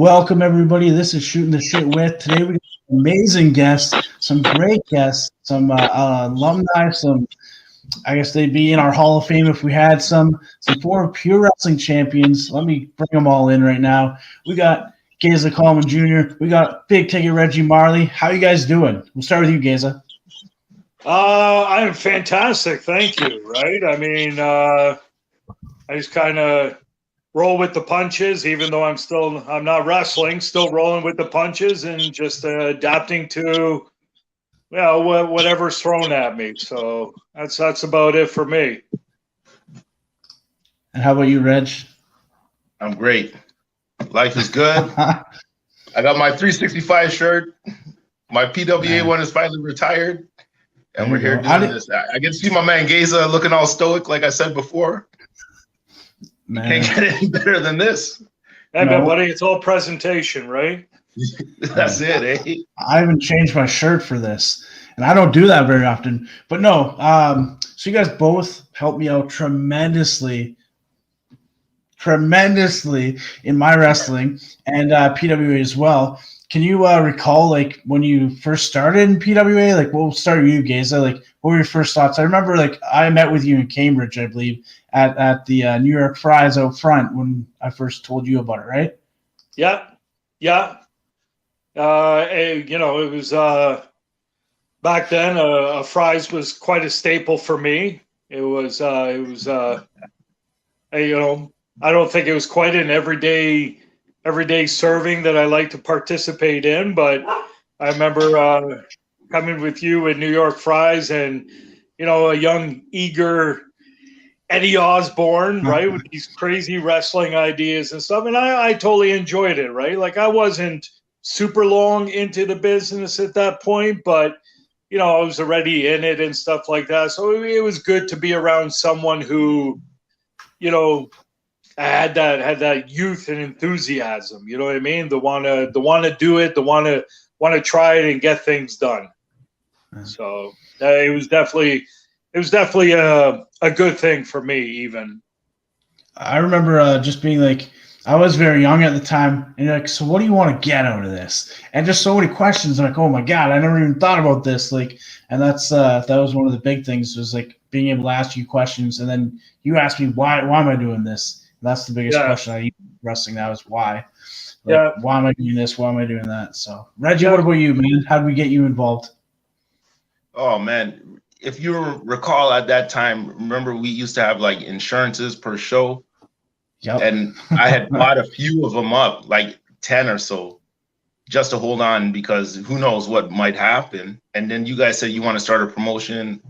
Welcome, everybody. This is Shooting the Shit With. Today we got amazing guests, some great guests, some alumni, some, I guess they'd be in our Hall of Fame if we had some former pure wrestling champions. Let me bring them all in right now. We got Geza, Kalman Jr. We got Big Ticket Reggie, Marley. How you guys doing? We'll start with you, Geza. I'm fantastic. Thank you. Right. I mean, I just kind of roll with the punches, even though I'm not wrestling, still rolling with the punches and just adapting to, whatever's thrown at me. So that's about it for me. And how about you, Reg? I'm great. Life is good. I got my 365 shirt. My PWA one is finally retired. And we're here doing this. I get to see my man Geza looking all stoic, like I said before. Man. Can't get any better than this. Hey, no. Buddy, it's all presentation, right? That's it, eh? I haven't changed my shirt for this, and I don't do that very often. But no, so you guys both helped me out tremendously in my wrestling and PWA as well. Can you recall, like, when you first started in PWA? Like, we'll start with you, Geza. Like, what were your first thoughts? I remember, like, I met with you in Cambridge, I believe, at the New York Fries out front when I first told you about it, right? Yeah. It was back then. Fries was quite a staple for me. I don't think it was quite an everyday serving that I like to participate in, but I remember coming with you at New York Fries and, a young, eager Eddie Osborne, right, with these crazy wrestling ideas and stuff. And I totally enjoyed it, right? Like, I wasn't super long into the business at that point, but, I was already in it and stuff like that. So it was good to be around someone who, had that youth and enthusiasm. You know what I mean? The want to do it, the want to try it and get things done. So it was definitely a good thing for me. Even I remember just being like, I was very young at the time, and you're like, so what do you want to get out of this? And just so many questions. I'm like, oh my god, I never even thought about this. Like, and that was one of the big things, was like being able to ask you questions, and then you asked me why am I doing this? That's the biggest question I use wrestling now, is why. Like, why am I doing this? Why am I doing that? So, Reggie, what about you, man? How did we get you involved? Oh, man. If you recall at that time, remember we used to have like insurances per show. Yep. And I had bought a few of them up, like 10 or so, just to hold on, because who knows what might happen. And then you guys said you want to start a promotion,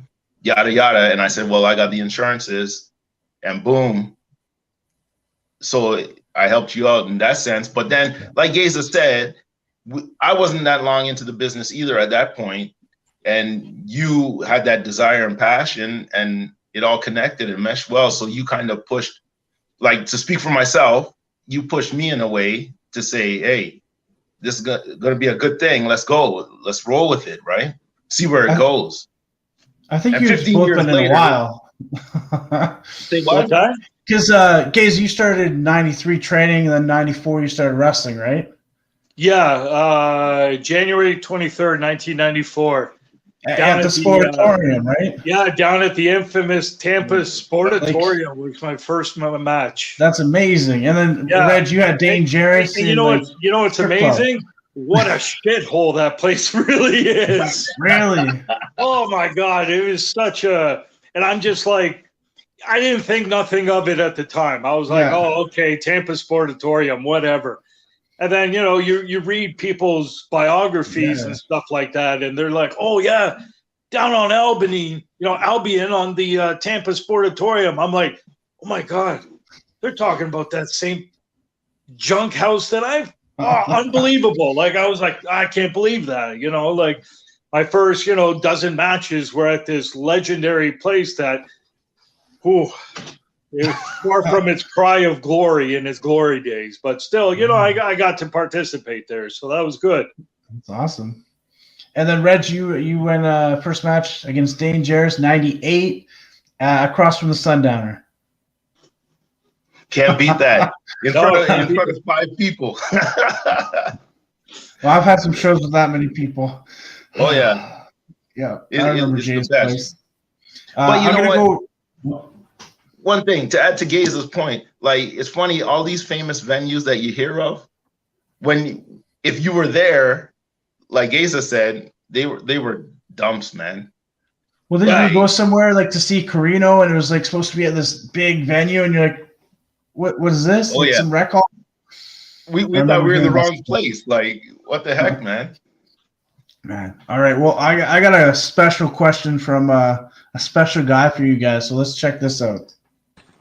yada, yada. And I said, well, I got the insurances, and boom. So I helped you out in that sense. But then, like Geza said, I wasn't that long into the business either at that point. And you had that desire and passion, and it all connected and meshed well. So you kind of pushed, like, to speak for myself, you pushed me in a way to say, hey, this is going to be a good thing. Let's go. Let's roll with it, right? See where it goes. I think you've both been in a while. Say what? Because, Geza, you started in 93 training, and then 94 you started wrestling, right? Yeah, January 23rd, 1994. At the Sportatorium, right? Yeah, down at the infamous Tampa Sportatorium was my first match. That's amazing. And then, Reg, you had Dane Jarrett. You know what's amazing? What a shithole that place really is. Really? Oh, my God. It was such a – and I'm just like – I didn't think nothing of it at the time. I was like, oh, okay, Tampa Sportatorium, whatever. And then, you read people's biographies and stuff like that, and they're like, oh, yeah, down on Albany, Albion on the Tampa Sportatorium. I'm like, oh, my God, they're talking about that same junk house that unbelievable. Like, I was like, I can't believe that, like my first, dozen matches were at this legendary place that, it was far from its cry of glory in its glory days, but still, I got to participate there, so that was good. That's awesome. And then, Reg, you went first match against Dane Jarrett, 98, across from the Sundowner. Can't beat that. In front of 5 people. Well, I've had some shows with that many people. Oh yeah. Yeah. I remember Jay's place. But you know what? One thing to add to Geza's point, like it's funny, all these famous venues that you hear of, if you were there, like Geza said, they were dumps, man. Well, did you go somewhere like to see Carino, and it was like supposed to be at this big venue, and you're like, "What is this? Oh, like some rec hall?" We thought we were in the wrong place. Like, what the heck, man? Man, all right. Well, I got a special question from a special guy for you guys. So let's check this out.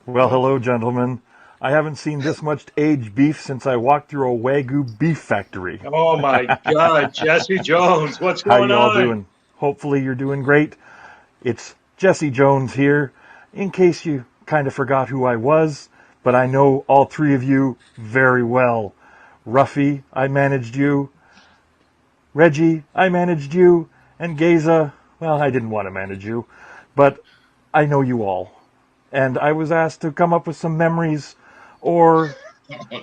Well, hello, gentlemen. I haven't seen this much aged beef since I walked through a Wagyu beef factory. Oh my God, Jesse Jones, what's going on? How you all doing? Hopefully you're doing great. It's Jesse Jones here. In case you kind of forgot who I was, but I know all 3 of you very well. Ruffy, I managed you. Reggie, I managed you. And Geza, well, I didn't want to manage you, but I know you all. And I was asked to come up with some memories or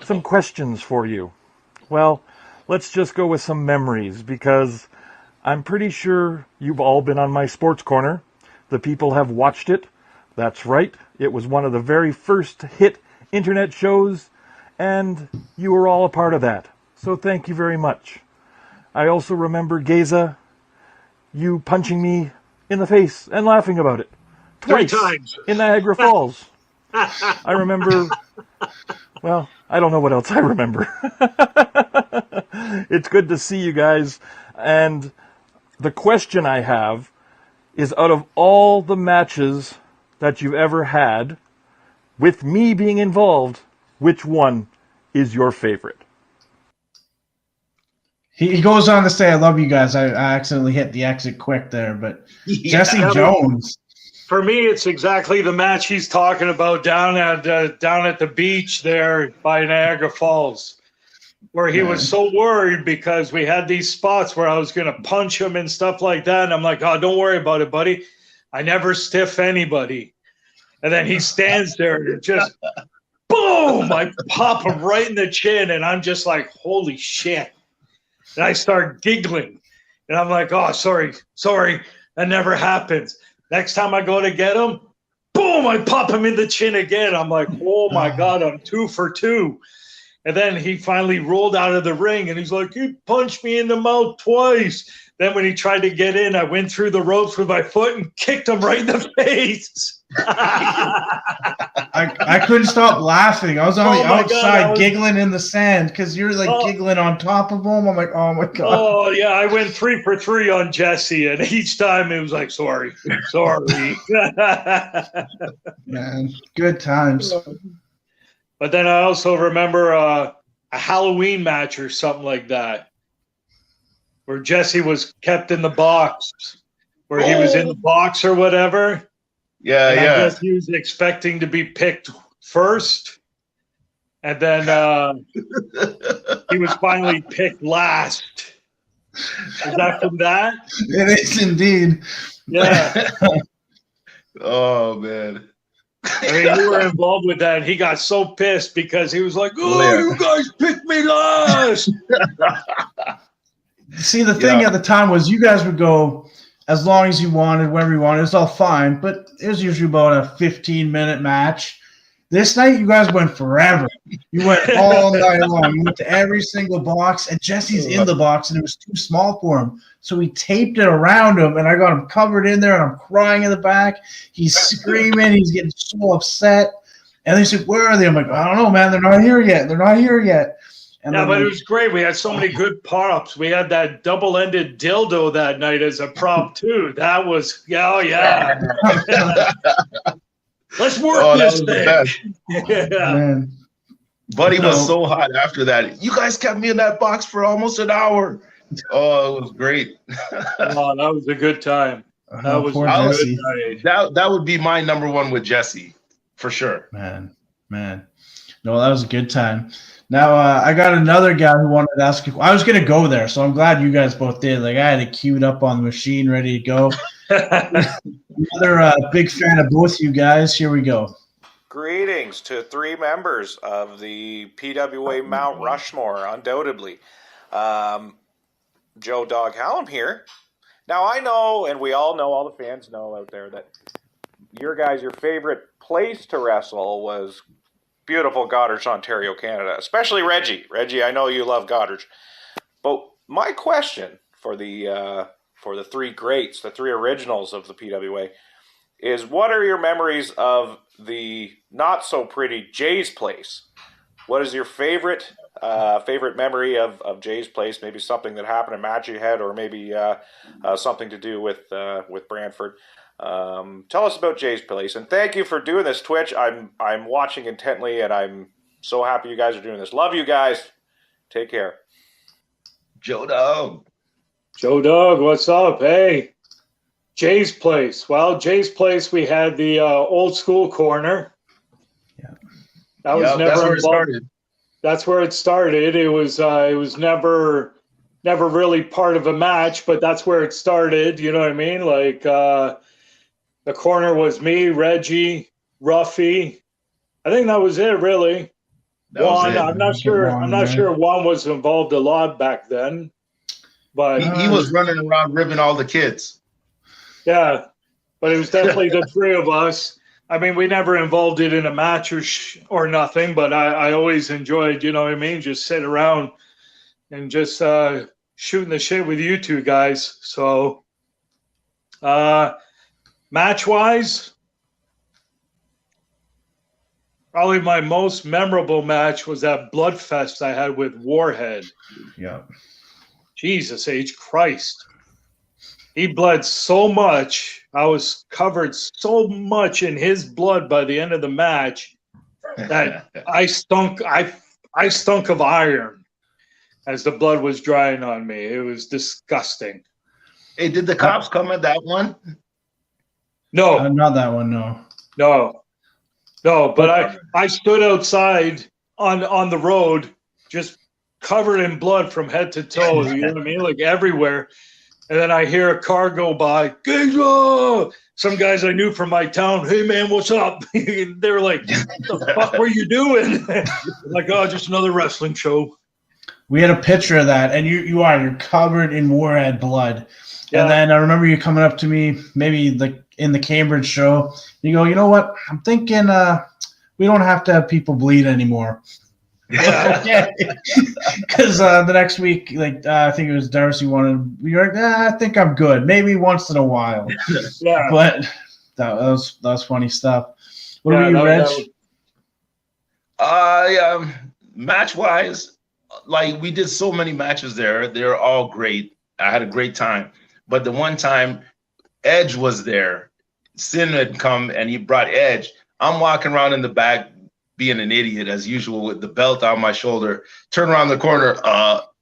some questions for you. Well, let's just go with some memories, because I'm pretty sure you've all been on my Sports Corner. The people have watched it. That's right. It was one of the very first hit internet shows, and you were all a part of that. So thank you very much. I also remember, Geza, you punching me in the face and laughing about it. Twice 3 times. In Niagara Falls. I remember, well, I don't know what else I remember. It's good to see you guys. And the question I have is, out of all the matches that you've ever had, with me being involved, which one is your favorite? He goes on to say, "I love you guys." I accidentally hit the exit quick there, but Jesse Jones. For me, it's exactly the match he's talking about down at the beach there by Niagara Falls, where he was so worried because we had these spots where I was going to punch him and stuff like that. And I'm like, "Oh, don't worry about it, buddy. I never stiff anybody." And then he stands there and just, boom, I pop him right in the chin. And I'm just like, holy shit. And I start giggling. And I'm like, "Oh, sorry. That never happens." Next time I go to get him, boom, I pop him in the chin again. I'm like, oh my God, I'm 2 for 2. And then he finally rolled out of the ring and he's like, "You punched me in the mouth twice." Then when he tried to get in, I went through the ropes with my foot and kicked him right in the face. I couldn't stop laughing. I was on the outside giggling in the sand because you're like giggling on top of him. I'm like, oh my God. Oh yeah, I went 3 for 3 on Jesse, and each time it was like, sorry. Man, good times. But then I also remember a Halloween match or something like that, where Jesse was kept in the box, where he was in the box or whatever. Yeah, and I guess he was expecting to be picked first, and then he was finally picked last. Is that from that? It is indeed. Yeah. Oh man. I mean, you were involved with that, and he got so pissed because he was like, "Oh, you guys picked me last." See, the thing at the time was you guys would go as long as you wanted, whenever you wanted. It was all fine, but it was usually about a 15-minute match. This night, you guys went forever. You went all night long. You went to every single box, and Jesse's in the box, and it was too small for him. So we taped it around him, and I got him covered in there, and I'm crying in the back. He's screaming. He's getting so upset. And they said, "Where are they?" I'm like, "I don't know, man. They're not here yet. They're not here yet." And yeah, but it was great. We had so many good props. We had that double-ended dildo that night as a prop, too. That was, yeah. Let's work this thing. Yeah. Man. Buddy was so hot after that. You guys kept me in that box for almost an hour. Oh, it was great. Oh, that was a good time. That was a good night. That would be my number one with Jesse, for sure. Man. No, that was a good time. Now, I got another guy who wanted to ask you. I was going to go there, so I'm glad you guys both did. Like, I had it queued up on the machine, ready to go. Another big fan of both you guys. Here we go. Greetings to three members of the PWA Mount Rushmore, undoubtedly. Joe Dog Hallam here. Now, I know, and we all know, all the fans know out there, that your favorite place to wrestle was beautiful Goderich, Ontario, Canada, especially Reggie. Reggie, I know you love Goderich. But my question for the three greats, the three originals of the PWA, is what are your memories of the not so pretty Jay's Place? What is your favorite memory of Jay's Place? Maybe something that happened, a match you had, or maybe something to do with Brantford. Tell us about Jay's Place, and thank you for doing this, Twitch. I'm watching intently, and I'm so happy you guys are doing this. Love you guys. Take care. Joe Dog, what's up? Hey. Jay's Place. Well, Jay's Place, we had the old school corner. Yeah, that was never that's where it started. That's where it started. It was never really part of a match, but that's where it started. You know what I mean? Like the corner was me, Reggie, Ruffy. I think that was it, really. Juan, I'm not sure. I'm not sure Juan was involved a lot back then, but he was running around ribbing all the kids. Yeah, but it was definitely the three of us. I mean, we never involved it in a match or nothing, but I always enjoyed, you know what I mean, just sitting around and just shooting the shit with you two guys. So, match-wise, probably my most memorable match was that Bloodfest I had with Warhead. Yeah. Jesus H. Christ. He bled so much. I was covered so much in his blood by the end of the match that I stunk. I stunk of iron as the blood was drying on me. It was disgusting. Hey, did the cops come at that one? No, not that one. No. But I stood outside on the road, just covered in blood from head to toe. You know what I mean? Like everywhere. And then I hear a car go by, Geza! Some guys I knew from my town, hey man, what's up? They were like, what the fuck were you doing? Like, oh, just another wrestling show. We had a picture of that, and you're covered in Warhead blood. Yeah. And then I remember you coming up to me, maybe like in the Cambridge show. You go, you know what? I'm thinking we don't have to have people bleed anymore. Yeah, because the next week, I think it was Darcy wanted. You're like, I think I'm good. Maybe once in a while. Yeah, but that was funny stuff. What were you, Reg? Match wise, like we did so many matches there. They're all great. I had a great time. But the one time Edge was there, Sin had come and he brought Edge. I'm walking around in the back, being an idiot as usual with the belt on my shoulder, turn around the corner.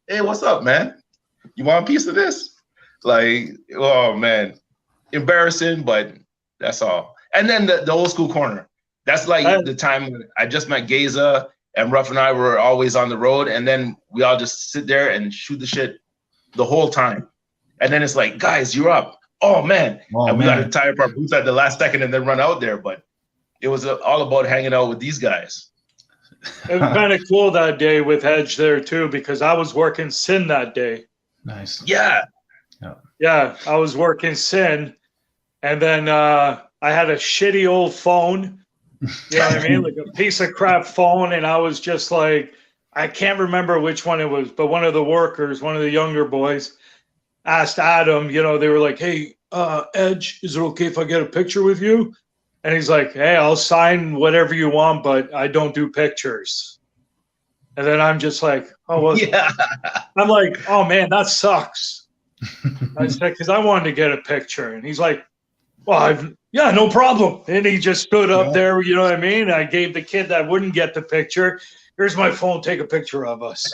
Hey, what's up, man? You want a piece of this? Like, oh man, embarrassing, but that's all. And then the old school corner. That's like the time when I just met Geza and Ruff and I were always on the road. And then we all just sit there and shoot the shit the whole time. And then it's like, guys, you're up. Oh man. And we got to tie up our boots at the last second and then run out there. But it was all about hanging out with these guys. It was kind of cool that day with Edge there too, because I was working Sin that day. Nice. Yeah. Yeah, I was working Sin, and then I had a shitty old phone. You know what I mean? Like a piece of crap phone, and I was just like, I can't remember which one it was, but one of the workers, one of the younger boys, asked Adam, you know, they were like, hey, Edge, is it okay if I get a picture with you? And he's like, hey, I'll sign whatever you want, but I don't do pictures. And then I'm just like, oh, well, yeah. I'm like, oh, man, that sucks. I said, because I wanted to get a picture. And he's like, well, yeah, no problem. And he just stood up there, you know what I mean? I gave the kid that wouldn't get the picture, here's my phone, take a picture of us.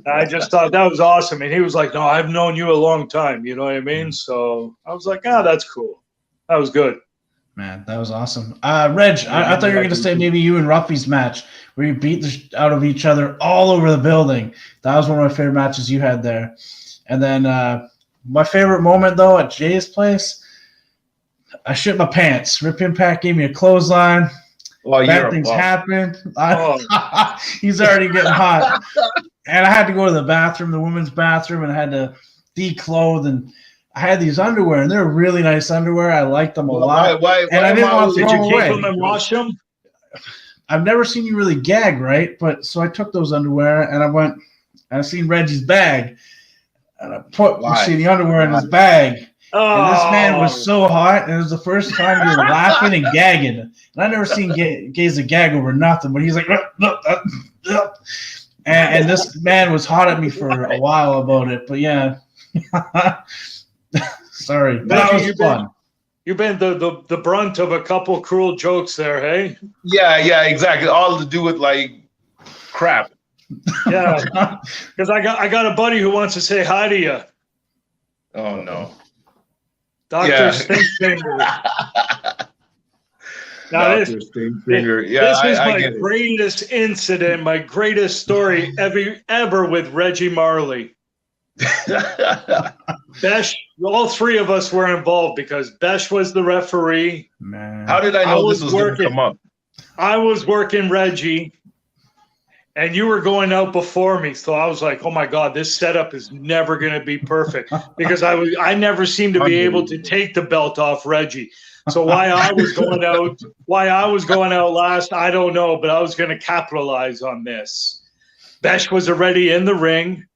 I just thought that was awesome. And he was like, no, I've known you a long time. You know what I mean? So I was like, that's cool. That was good. Man, that was awesome. Reg, I thought you were going to say maybe you and Ruffy's match where you beat the out of each other all over the building. That was one of my favorite matches you had there. And then my favorite moment, though, at Jay's Place, I shit my pants. Rip Impact gave me a clothesline. bad things happened. He's already getting hot. And I had to go to the bathroom, the women's bathroom, and I had to declothe. And I had these underwear, and they're really nice underwear. I liked them a lot. Why and I didn't want to throw them away. Did you keep them and wash them? I've never seen you really gag, right? But so I took those underwear, and I went, and I seen Reggie's bag, and I put the underwear in his bag. Oh. And this man was so hot, and it was the first time we were laughing and gagging. And I never seen Geza gag over nothing, but he's like, and this man was hot at me for a while about it. But yeah, sorry, but that was fun. You've been the brunt of a couple cruel jokes there, hey? Yeah, exactly. All to do with like crap. Yeah, because I got a buddy who wants to say hi to you. Oh no. Dr. Stinkfinger. Now this is my greatest incident, my greatest story ever with Reggie Marley. Besh, all three of us were involved because Besh was the referee. Man. How did I know this was going to come up? I was working Reggie, and you were going out before me, so I was like, "Oh my God, this setup is never going to be perfect," because I never seemed to be able to take the belt off Reggie. So why I was going out last, I don't know, but I was going to capitalize on this. Besh was already in the ring,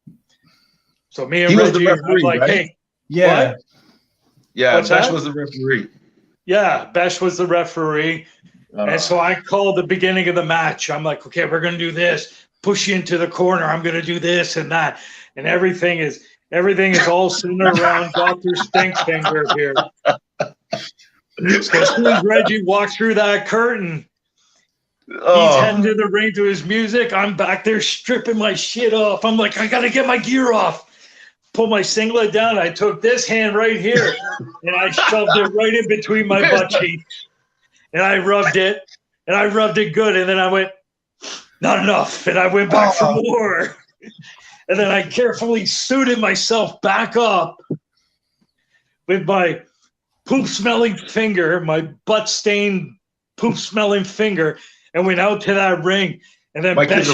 so me and Reggie were like, right? "Hey, yeah, what? Yeah, Besh was the referee. Yeah, Besh was the referee." And so I called the beginning of the match. I'm like, okay, we're going to do this. Push you into the corner. I'm going to do this and that. And everything is all centered around Dr. Stinkfinger here. So as soon as Reggie walked through that curtain, he's heading to the ring to his music. I'm back there stripping my shit off. I'm like, I got to get my gear off. Pull my singlet down. I took this hand right here, and I shoved it right in between my butt cheeks. And I rubbed it good. And then I went, not enough. And I went back for more. And then I carefully suited myself back up with my poop-smelling finger, my butt-stained poop-smelling finger, and went out to that ring. And then Besh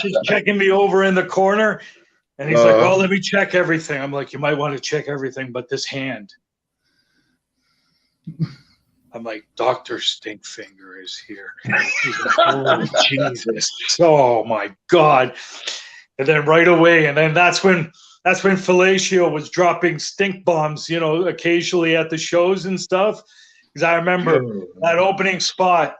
is checking me over in the corner. And he's like, well, let me check everything. I'm like, you might want to check everything but this hand. I'm like, Dr. Stinkfinger is here. He's like, oh, Jesus. Oh, my God. And then right away, and then that's when Fellatio was dropping stink bombs, occasionally at the shows and stuff. Because I remember that opening spot,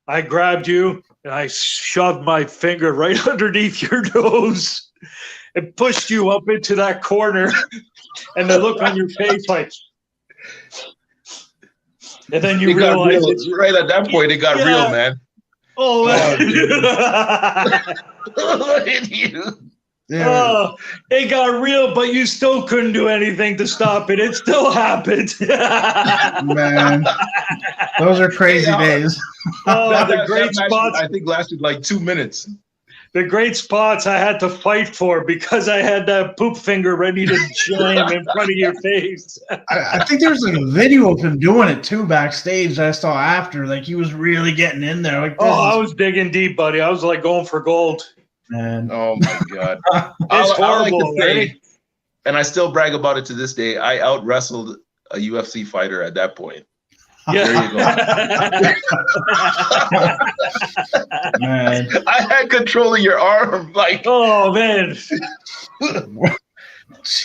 I grabbed you, and I shoved my finger right underneath your nose and pushed you up into that corner. And the look on your face like... And then you realize it's right at that point. It got real, man. Oh, man. It got real, but you still couldn't do anything to stop it. It still happened. Man, those are crazy days. The great spots. I think lasted like 2 minutes. The great spots I had to fight for because I had that poop finger ready to jam in front of your face. I think there's like a video of him doing it too backstage that I saw after. Like he was really getting in there. Like, I was digging deep, buddy. I was like going for gold. Man. Oh my God. It's horrible, right? And I still brag about it to this day. I out wrestled a UFC fighter at that point. Yeah. There you go. Man. I had control of your arm. Like, oh, man.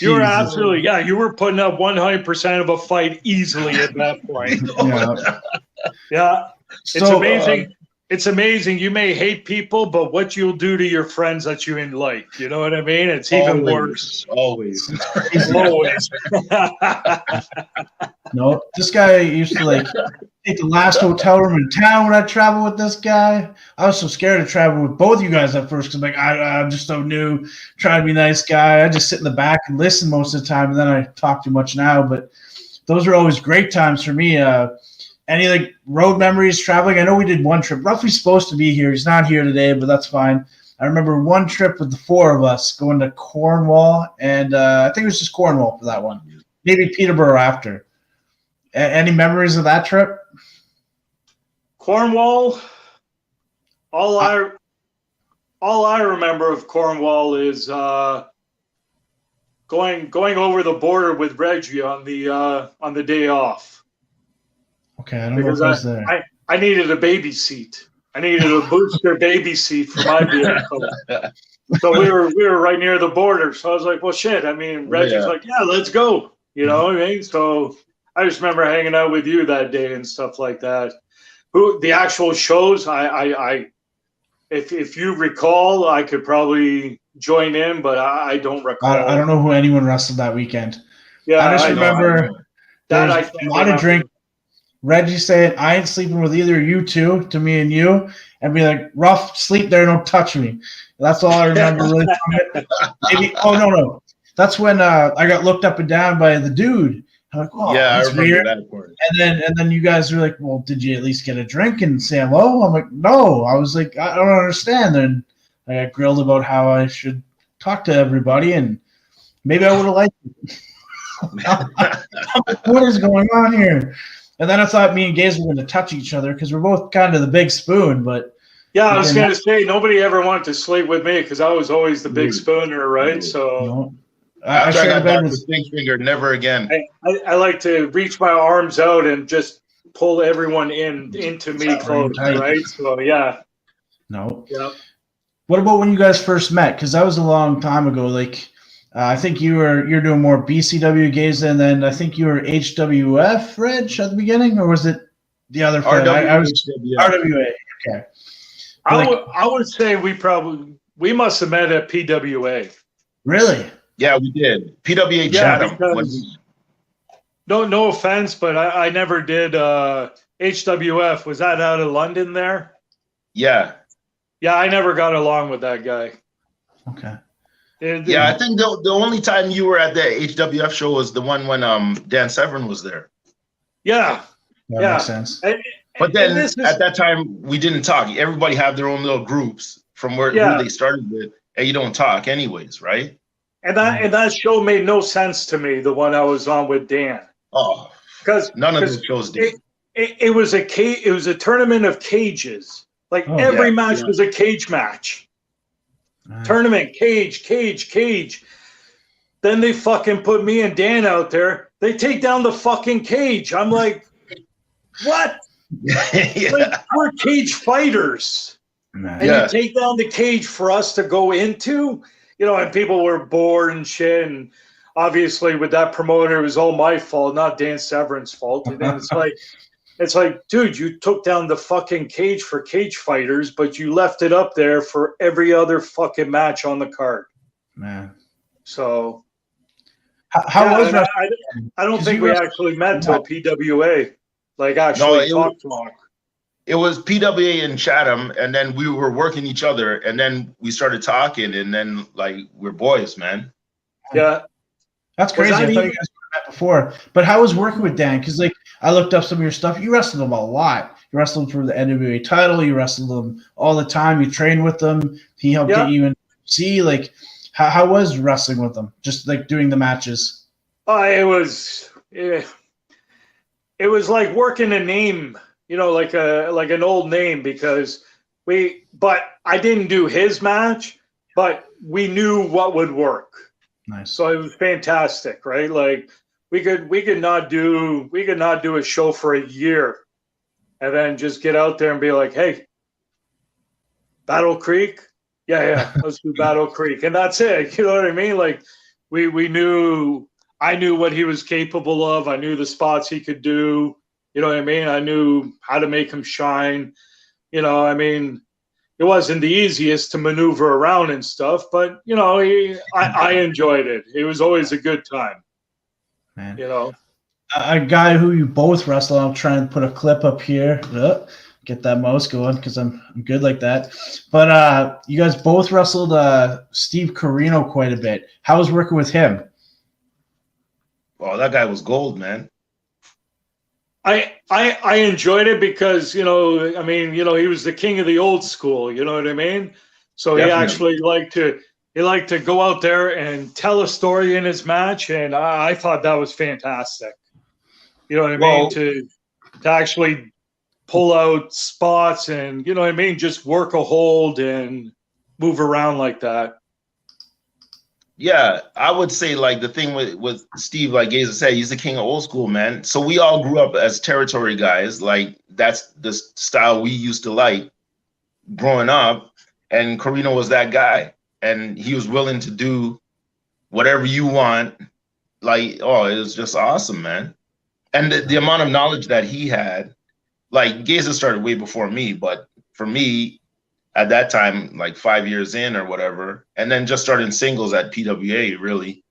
You were absolutely, you were putting up 100% of a fight easily at that point. Yeah. It's amazing. It's amazing. You may hate people, but what you'll do to your friends that you like. You know what I mean? It's even worse. Always. No, this guy used to take the last hotel room in town when I traveled with this guy. I was so scared to travel with both of you guys at first because I'm just so new, trying to be a nice guy. I just sit in the back and listen most of the time, and then I talk too much now. But those are always great times for me. Any road memories traveling? I know we did one trip. Ruffy's supposed to be here. He's not here today, but that's fine. I remember one trip with the four of us going to Cornwall, and I think it was just Cornwall for that one. Maybe Peterborough after. Any memories of that trip? Cornwall. All I remember of Cornwall is going over the border with Reggie on the day off. Okay, I don't know if I was there. I needed a baby seat. I needed a booster baby seat for my vehicle. So we were right near the border. So I was like, well, shit. I mean, Reggie's like, yeah, let's go. You know what I mean? So I just remember hanging out with you that day and stuff like that. The actual shows, if you recall, I could probably join in, but I don't recall. I don't know who anyone wrestled that weekend. Yeah, I just remember there's a lot of drink. Reggie saying, I ain't sleeping with either of you two, to me and you, and be like, Ruff, sleep there, don't touch me. That's all I remember really from it. Maybe, no. That's when I got looked up and down by the dude. I'm like, oh, yeah, that's I remember weird. that part. And then you guys were like, well, did you at least get a drink and say hello? I'm like, no. I was like, I don't understand. And I got grilled about how I should talk to everybody, and maybe I would have liked it. What is going on here? And then I thought me and Geza were going to touch each other because we're both kind of the big spoon. But yeah, I was going to say, nobody ever wanted to sleep with me because I was always the big spooner, right? So I got back with Stink Finger, never again. I like to reach my arms out and just pull everyone into me close, right? So yeah. No. Yeah. What about when you guys first met? Because that was a long time ago. Like, I think you're doing more BCW Geza, and then I think you were HWF, Reg, at the beginning, or was it the other friend? I was RWA. Okay. I would say we must have met at PWA. Really? Yeah, we did. PWA Chatham. No offense, but I never did HWF. Was that out of London there? Yeah. Yeah, I never got along with that guy. Okay. Yeah, I think the only time you were at the HWF show was the one when Dan Severn was there. Yeah. That makes sense. But then at that time, we didn't talk. Everybody had their own little groups from where they started with, and you don't talk anyways, right? And that show made no sense to me, the one I was on with Dan. Oh, because none of those shows did. It was a tournament of cages. Like every match was a cage match. Tournament, cage. Then they fucking put me and Dan out there. They take down the fucking cage. I'm like, what? Like, we're cage fighters. And you take down the cage for us to go into? You know, and people were bored and shit. And obviously with that promoter, it was all my fault, not Dan Severn's fault. And then it's like, dude, you took down the fucking cage for cage fighters, but you left it up there for every other fucking match on the card. Man. So how was that? I don't think we actually met till PWA. Like actually talk. It was PWA in Chatham, and then we were working each other, and then we started talking, and then like we're boys, man. Yeah. That's crazy. I thought you guys met before. But how was working with Dan? Because like I looked up some of your stuff. You wrestled him a lot. You wrestled him for the NWA title. You wrestled him all the time. You trained with them. He helped get you in. See, like how was wrestling with them? Just like doing the matches. It was like working a name, you know, like an old name, because but I didn't do his match, but we knew what would work. Nice. So it was fantastic, right? Like we could not do a show for a year and then just get out there and be like, hey, Battle Creek? Yeah, let's do Battle Creek. And that's it. You know what I mean? Like I knew what he was capable of. I knew the spots he could do. You know what I mean? I knew how to make him shine. You know, I mean, it wasn't the easiest to maneuver around and stuff, but, you know, I enjoyed it. It was always a good time. Man. You know? A guy who you both wrestled, I'll try and put a clip up here. Get that mouse going because I'm good like that. But you guys both wrestled Steve Carino quite a bit. How was working with him? Oh, that guy was gold, man. I enjoyed it because, you know, I mean, you know, he was the king of the old school, you know what I mean? So Definitely. He liked to go out there and tell a story in his match, and I thought that was fantastic. You know what I mean? To actually pull out spots and, you know what I mean, just work a hold and move around like that. Yeah, I would say like the thing with Steve, like Geza said, he's the king of old school, man. So we all grew up as territory guys. Like that's the style we used to like growing up. And Carino was that guy. And he was willing to do whatever you want. Like, oh, it was just awesome, man. And the amount of knowledge that he had, like Geza started way before me, but for me, at that time, like 5 years in or whatever, and then just starting singles at PWA, really.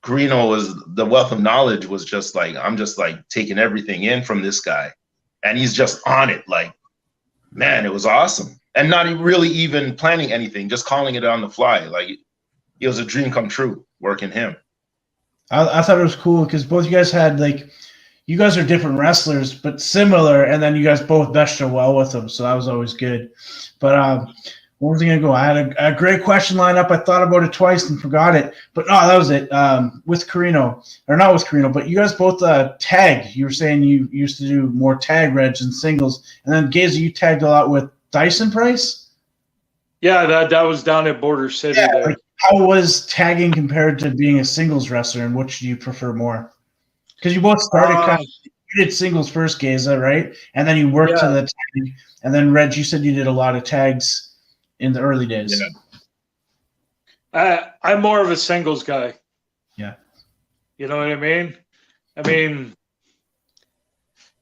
Carino was, the wealth of knowledge was just like, I'm just like taking everything in from this guy. And he's just on it. Like, man, it was awesome. And not really even planning anything, just calling it on the fly. Like, it was a dream come true working him. I thought it was cool because both you guys had like, you guys are different wrestlers, but similar, and then you guys both meshed so well with them, so that was always good. But where was I going to go? I had a great question lined up. I thought about it twice and forgot it, but no, that was it. With Carino, or not with Carino, but you guys both tag. You were saying you used to do more tag reg and singles, and then Geza, you tagged a lot with Dyson Price. Yeah, that was down at Border City. Yeah, there. like, how was tagging compared to being a singles wrestler, and which do you prefer more? Because you both started you did singles first, Geza, right? And then you worked to the tag. And then, Reg, you said you did a lot of tags in the early days. Yeah. I'm more of a singles guy. Yeah. You know what I mean? I mean,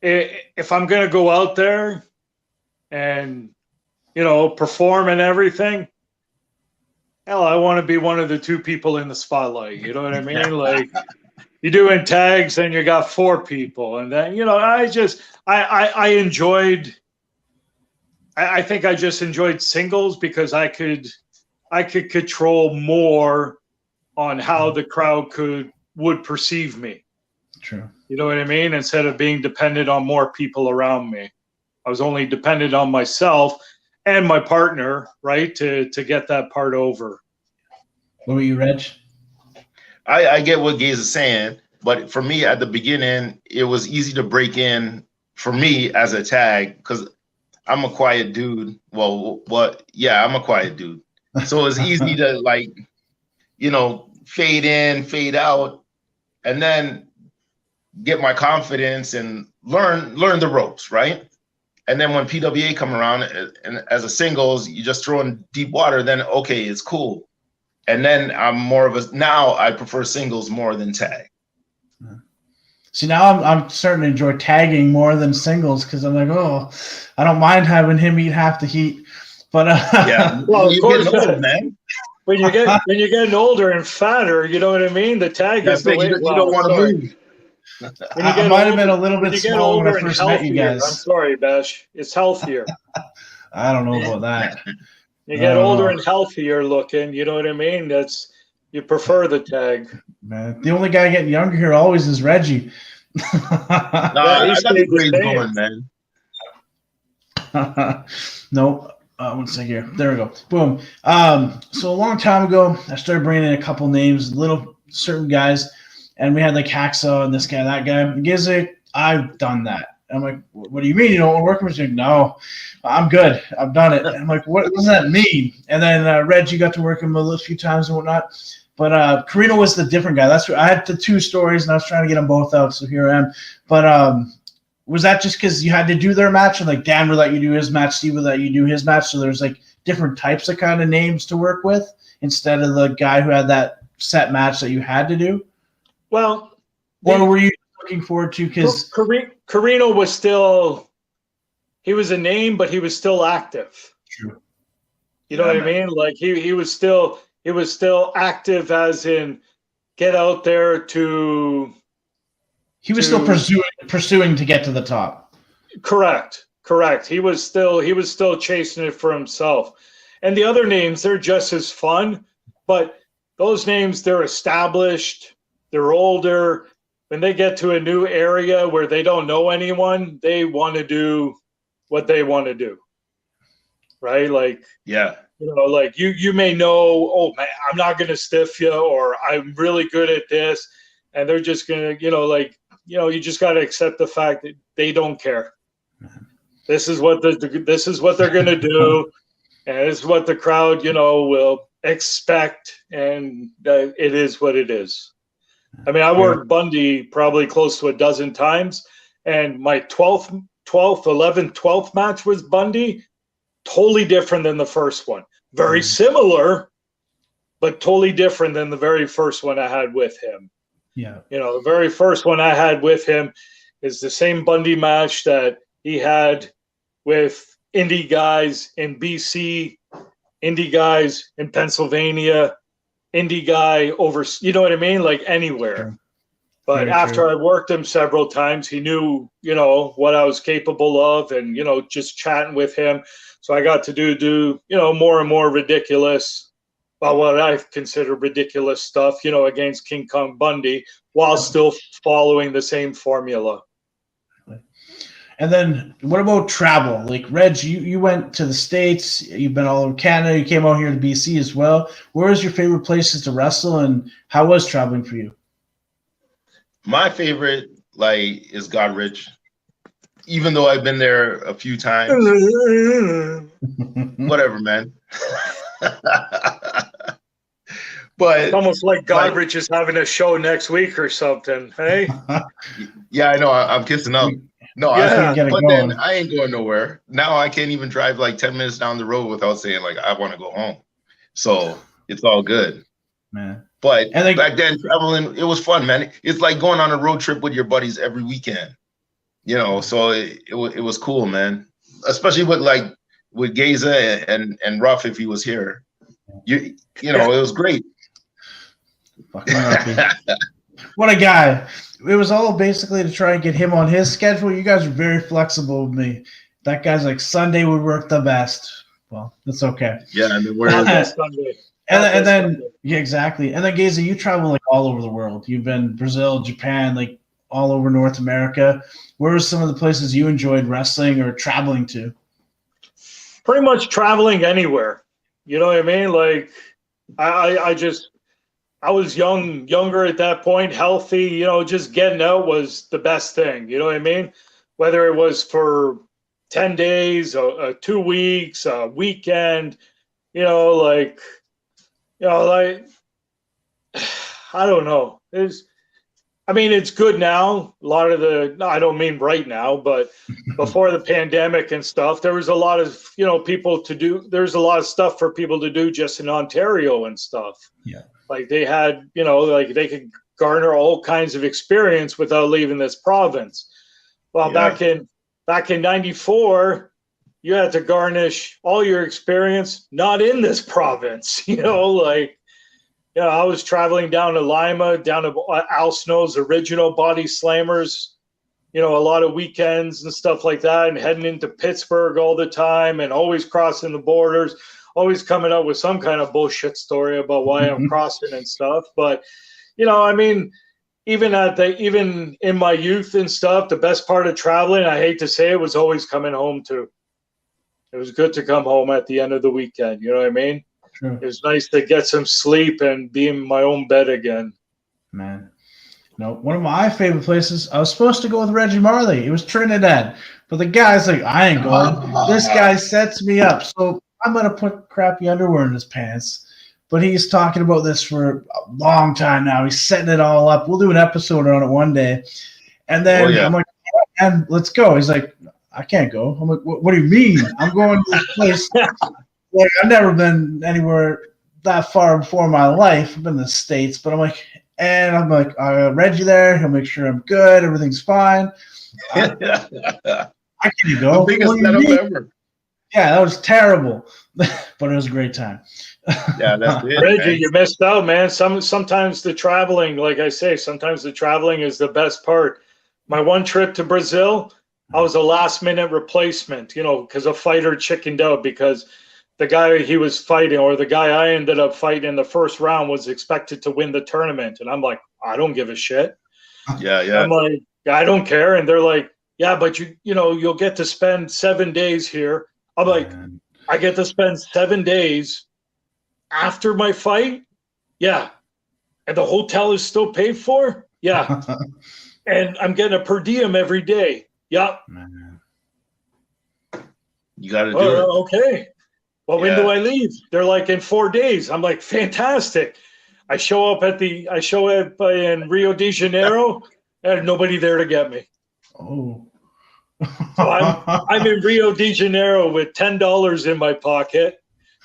if I'm going to go out there and, you know, perform and everything, hell, I want to be one of the two people in the spotlight. You know what I mean? Like, you're doing tags and you got 4 people. And then, you know, I think I just enjoyed singles because I could control more on how the crowd would perceive me. True. You know what I mean? Instead of being dependent on more people around me. I was only dependent on myself and my partner, right, to get that part over. What were you, Reg? I get what Gaze is saying, but for me at the beginning, it was easy to break in for me as a tag because I'm a quiet dude. Well, I'm a quiet dude. So it's easy to like, you know, fade in, fade out, and then get my confidence and learn the ropes, right? And then when PWA come around and as a singles, you just throw in deep water, then okay, it's cool. And then now I prefer singles more than tag. See, now I'm starting to enjoy tagging more than singles because I'm like, oh, I don't mind having him eat half the heat. But yeah, well, you're getting old, man. When you're getting older and fatter, you know what I mean? The tag is the way you don't want to move. I might have been a little bit small when I first met you guys. I'm sorry, Bash. It's healthier. I don't know about that. You get older and healthier looking, you know what I mean? You prefer the tag. Man, the only guy getting younger here always is Reggie. I got the grades going, man. Nope. One second here. There we go. Boom. So a long time ago, I started bringing in a couple names, little certain guys, and we had like Hacksaw and this guy, that guy. And Geza, I've done that. I'm like, what do you mean you don't want to work with me? Like, no, I'm good. I've done it. And I'm like, what does that mean? And then Reggie got to work him a few times and whatnot. But Carino was the different guy. That's what I had the 2 stories, and I was trying to get them both out. So here I am. But was that just because you had to do their match, and like Dan would let you do his match, Steve would let you do his match? So there's like different types of kind of names to work with instead of the guy who had that set match that you had to do. Well, or were you looking forward to because Carino was still, he was a name, but he was still active. True. You know what I mean? Like he was still active, as in get out there to. He was still pursuing to get to the top. Correct. He was still chasing it for himself. And the other names, they're just as fun, but those names, they're established, they're older. When they get to a new area where they don't know anyone, they want to do what they want to do. Right? Like, yeah. You know, like you may know, oh man, I'm not going to stiff you, or I'm really good at this. And they're just going to, you know, like, you know, you just got to accept the fact that they don't care. This is what they're going to do, and it's what the crowd, will expect, and it is what it is. I mean, I worked Bundy probably close to a dozen times, and my 12th, 11th, 12th match was Bundy. Totally different than the first one. Very similar, but totally different than the very first one I had with him. Yeah. The very first one I had with him is the same Bundy match that he had with indie guys in BC, indie guys in Pennsylvania, indie guy over, you know what I mean? Like anywhere. Sure. But Very after true. I worked him several times, he knew, what I was capable of, and, just chatting with him. So I got to do, more and more ridiculous, well, what I consider ridiculous stuff, against King Kong Bundy, while still following the same formula. And then what about travel? Like, Reg, you went to the States, you've been all over Canada, you came out here to BC as well. Where is your favorite places to wrestle, and how was traveling for you? My favorite, is Godrich. Even though I've been there a few times. Whatever, man. But it's almost like Godrich is having a show next week or something, hey? Yeah, I know. I'm kissing up. No, yeah. But then I ain't going nowhere. Now I can't even drive 10 minutes down the road without saying I want to go home. So it's all good. Man. But back then traveling, it was fun, man. It's like going on a road trip with your buddies every weekend. So it was cool, man. Especially with Geza and Ruff if he was here. It was great. Fucking Ruffy. What a guy. It was all basically to try and get him on his schedule. You guys are very flexible with me. That guy's like, Sunday would work the best. Well, that's okay. Yeah, I mean, we're Sunday. And then yeah, exactly. And then Geza, you travel all over the world. You've been Brazil, Japan, all over North America. Where were some of the places you enjoyed wrestling or traveling to? Pretty much traveling anywhere. You know what I mean? I was younger at that point, healthy, just getting out was the best thing. You know what I mean? Whether it was for 10 days, 2 weeks, a weekend, I don't know. It's good now. I don't mean right now, but before the pandemic and stuff, there was a lot of, people to do. There's a lot of stuff for people to do just in Ontario and stuff. Yeah. They had, they could garner all kinds of experience without leaving this province. Well, back in 94, you had to garnish all your experience not in this province, I was traveling down to Lima, down to Al Snow's original Body Slammers, a lot of weekends and stuff like that, and heading into Pittsburgh all the time and always crossing the borders, always coming up with some kind of bullshit story about why I'm crossing and stuff. But, even in my youth and stuff, the best part of traveling, I hate to say it, was always coming home too. It was good to come home at the end of the weekend. You know what I mean? Sure. It was nice to get some sleep and be in my own bed again. Man. One of my favorite places, I was supposed to go with Reggie Marley. It was Trinidad. But the guy's like, I ain't going. This guy sets me up. So I'm going to put crappy underwear in his pants. But he's talking about this for a long time now. He's setting it all up. We'll do an episode on it one day. And then I'm like, and let's go. He's like, I can't go. I'm like, what do you mean? I'm going to this place. I've never been anywhere that far before in my life. I've been in the States, but I'm like, Reggie there. He'll make sure I'm good. Everything's fine. I can't go. The biggest setup ever. Yeah, that was terrible, but it was a great time. Yeah, that's it. Reggie, man. You missed out, man. Sometimes the traveling, like I say, sometimes the traveling is the best part. My one trip to Brazil, I was a last-minute replacement, because a fighter chickened out because the guy he was fighting, or the guy I ended up fighting in the first round, was expected to win the tournament. And I'm like, I don't give a shit. Yeah. I'm like, I don't care. And they're like, yeah, but you'll get to spend 7 days here. I'm like, I get to spend 7 days after my fight? Yeah. And the hotel is still paid for? Yeah. And I'm getting a per diem every day. Yep. You got to do it. Okay. Well, when do I leave? They're like, in 4 days. I'm like, fantastic. I show up in Rio de Janeiro, and nobody there to get me. Oh. So I'm in Rio de Janeiro with $10 in my pocket,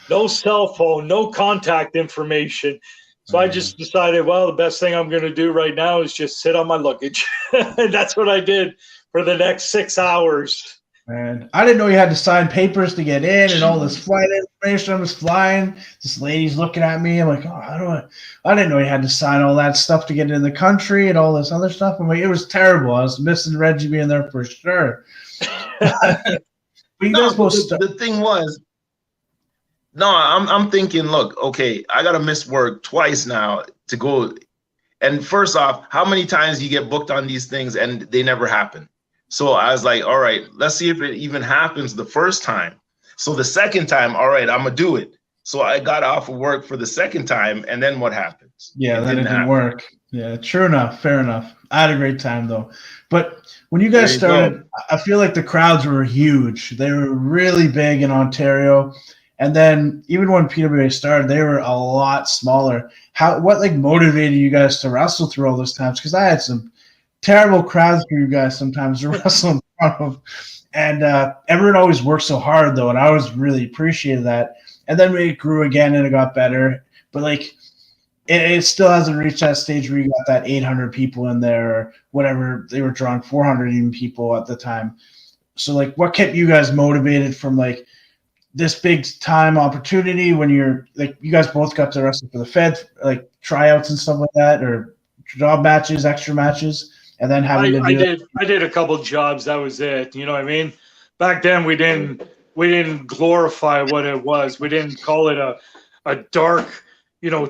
no cell phone, no contact information. So I just decided, well, the best thing I'm going to do right now is just sit on my luggage. And that's what I did for the next 6 hours. Man, I didn't know you had to sign papers to get in and all this flight information. I was flying. This lady's looking at me. I'm like, oh, I didn't know you had to sign all that stuff to get in the country and all this other stuff. I'm like, it was terrible. I was missing Reggie being there for sure. The thing was, I'm thinking, look, okay, I gotta miss work twice now to go. And first off, how many times you get booked on these things and they never happen? So I was like, all right, let's see if it even happens the first time. So the second time, all right, I'm gonna do it. So I got off of work for the second time, and then what happens? Yeah, then it didn't work. Yeah, true enough. Fair enough. I had a great time though. But when you guys started, I feel like the crowds were huge. They were really big in Ontario. And then even when PWA started, they were a lot smaller. What like motivated you guys to wrestle through all those times? Because I had some terrible crowds for you guys sometimes to wrestle in front of. And everyone always worked so hard though, and I always really appreciated that. And then it grew again and it got better. But like it still hasn't reached that stage where you got that 800 people in there or whatever. They were drawing 400 even people at the time. So like what kept you guys motivated from like this big time opportunity when you're like you guys both got to wrestle for the Fed, like tryouts and stuff like that, or job matches, extra matches, and then having to do I did a couple jobs. That was it. You know what I mean? Back then we didn't glorify what it was. We didn't call it a dark,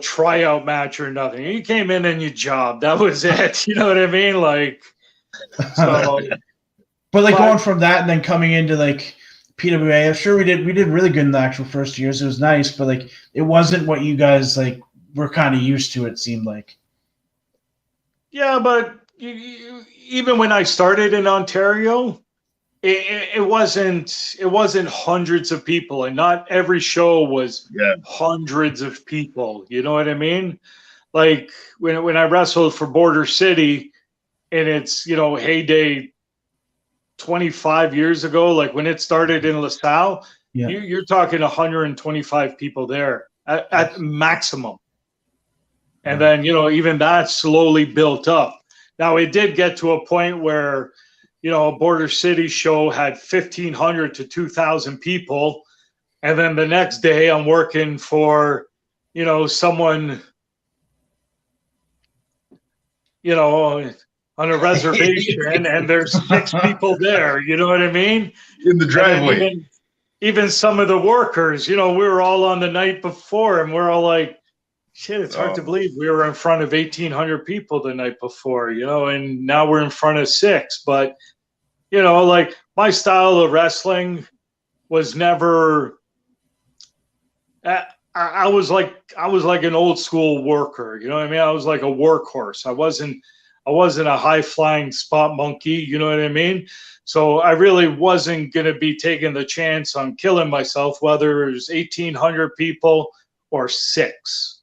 tryout match or nothing. You came in and you jobbed. That was it. You know what I mean? Like, so. But like going from that and then coming into like PWA, I'm sure we did really good in the actual first years. It was nice, but like it wasn't what you guys like were kind of used to. It seemed like. Yeah, but even when I started in Ontario, it wasn't hundreds of people, and not every show was hundreds of people. You know what I mean? Like when I wrestled for Border City, in its heyday 25 years ago, like when it started in LaSalle, you're talking 125 people there at maximum. And then, even that slowly built up. Now, it did get to a point where, a Border City show had 1,500 to 2,000 people. And then the next day I'm working for, someone, on a reservation and there's 6 people there. You know what I mean? In the driveway. Even some of the workers, we were all on the night before and we're all like, shit, it's hard to believe we were in front of 1,800 people the night before, and now we're in front of 6. But, like my style of wrestling was never, I was like an old school worker. You know what I mean? I was like a workhorse. I wasn't a high flying spot monkey. You know what I mean? So I really wasn't going to be taking the chance on killing myself, whether it was 1,800 people or 6.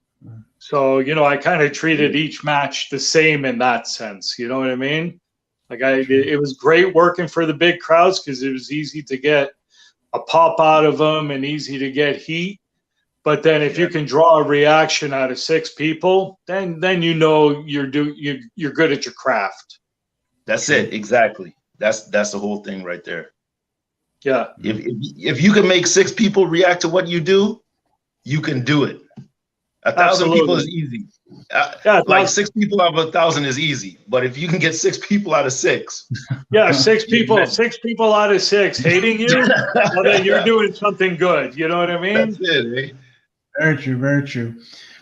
So, I kind of treated each match the same in that sense. You know what I mean? Like it was great working for the big crowds because it was easy to get a pop out of them and easy to get heat. But then if you can draw a reaction out of 6 people, then you're good at your craft. That's it. Exactly. That's the whole thing right there. Yeah. If you can make 6 people react to what you do, you can do it. 1,000 people is easy. Like 6 people out of 1,000 is easy. But if you can get 6 people out of 6. Yeah, 6 people. 6 people out of 6 hating you. Well, then you're doing something good. You know what I mean? That's it. Eh? Very true. Very true.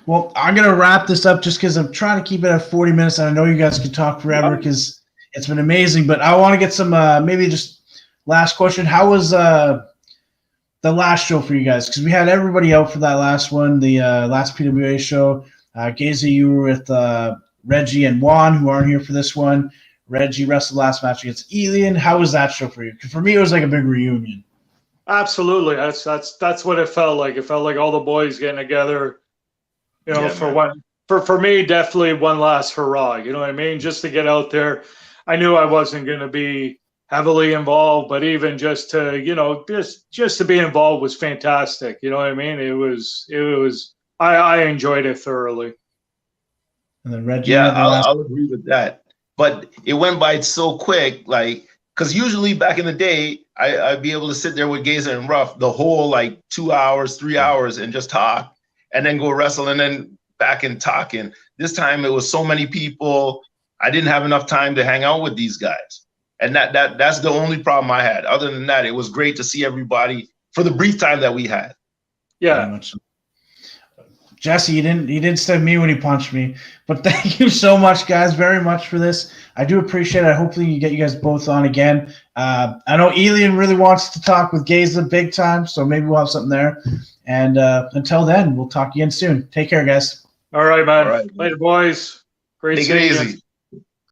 Well, I'm gonna wrap this up just because I'm trying to keep it at 40 minutes, and I know you guys could talk forever because it's been amazing. But I want to get some maybe just last question. How was the last show for you guys? Because we had everybody out for that last one, the last PWA show. Geza, you were with Reggie and Juan, who aren't here for this one. Reggie wrestled last match against Elian. How was that show for you? Because for me, it was like a big reunion. Absolutely. That's what it felt like. It felt like all the boys getting together, you know, for me, definitely one last hurrah. You know what I mean? Just to get out there. I knew I wasn't going to be heavily involved, but even just to, you know, just to be involved was fantastic. You know what I mean? It was, I enjoyed it thoroughly. And then Reggie. Yeah, I'll agree with that. But it went by so quick, like, because usually back in the day, I'd be able to sit there with Geza and Ruff the whole like 2 hours, 3 hours and just talk and then go wrestle and then back and talking. This time it was so many people. I didn't have enough time to hang out with these guys. And that's the only problem I had. Other than that, it was great to see everybody for the brief time that we had. Yeah. Jesse, he didn't stab me when he punched me, but thank you so much, guys, very much for this. I do appreciate it. Hopefully you get you guys both on again. I know Elian really wants to talk with Geza big time, so maybe we'll have something there. And until then, we'll talk again soon. Take care, guys. All right, man. All right. Later, boys. Great seeing you.